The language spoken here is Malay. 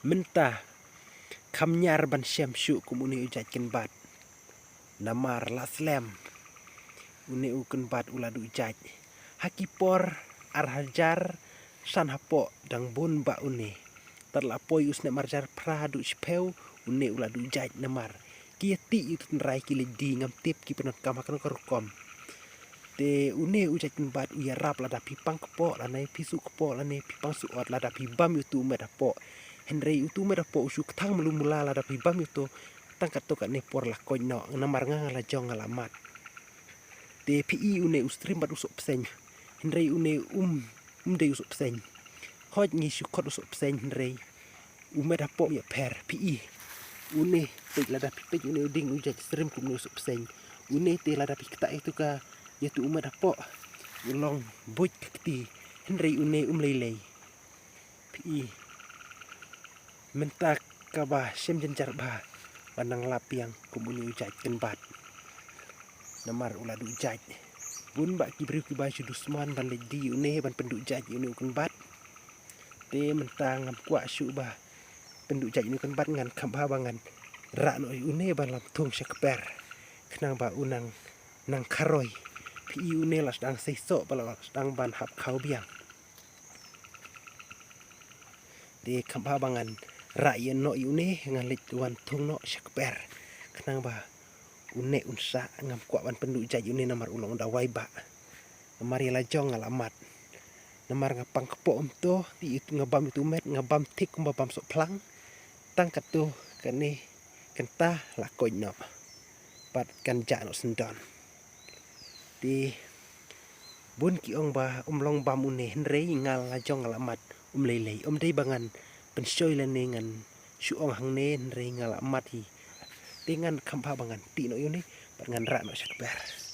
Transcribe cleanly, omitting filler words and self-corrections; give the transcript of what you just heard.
Mentah kamnyar ban syam syuk kumuni ujat ken bat. Namar laslam uni uken bat uladu ujat. Hakipor arhajar san hapo dang bun ba uni. Terlapoi usne marjar pradu speu uni uladu ujat namar. Kia ti itu nrai kile di ngam tip ki penot kamakan korukom. Te une ujat ken bat uya rap lada pipang kepo lanai pisu kepo lanai pipang suot lada pibam yutu medapo. Henry utu medapo usuk tang melumula lada pibam yutu tangkat tokat ne por la koino namar ngala jong alamat. Te pi une ustrim bat usuk psen. Henry une de usuk psen. Hoj ngi sukot usuk psen Henry. Umedapo ya per pi une te lada pipek une uding ujat strim kum usuk psen. Une te lada pikta itu ka yaitu umedapo ulong buj kti Henry une umlelei. Pi mentak kabah syem jenjar bah pandang lapiang kumuni ujat ken bat. Namar uladu ujat. Bun bak kibri ki baju dusman ban di une ban penduk ujat une uken bat. Te mentang ngam kwa syuk bah penduk ujat une uken bat ngan kambah bangan rak no une ban lam tung syakper. Kenang ba unang nang karoi. Pi une las dang sesok bala dang ban hap kau biang. Te kambah bangan rak ye no une ngan lit wan tung no syakper. Kenang ba une unsa ngam kwa ban penduk ujat une namar ulong dawai ba. Namar ye lajong alamat. Namar ngapang kepo to ti itu ngabam itu met ngabam tik ngabam sok plang. Tang katu kene kentah la koino. Pat kan ja no sendon. Di bun ki ong ba long bam une Henry ngal lajong alamat lelei dei bangan pensoi lene ngan su ong hang ne Henry ngal alamat hi. Dengan kambah bangan ti no yone pat ngan rak no syakber.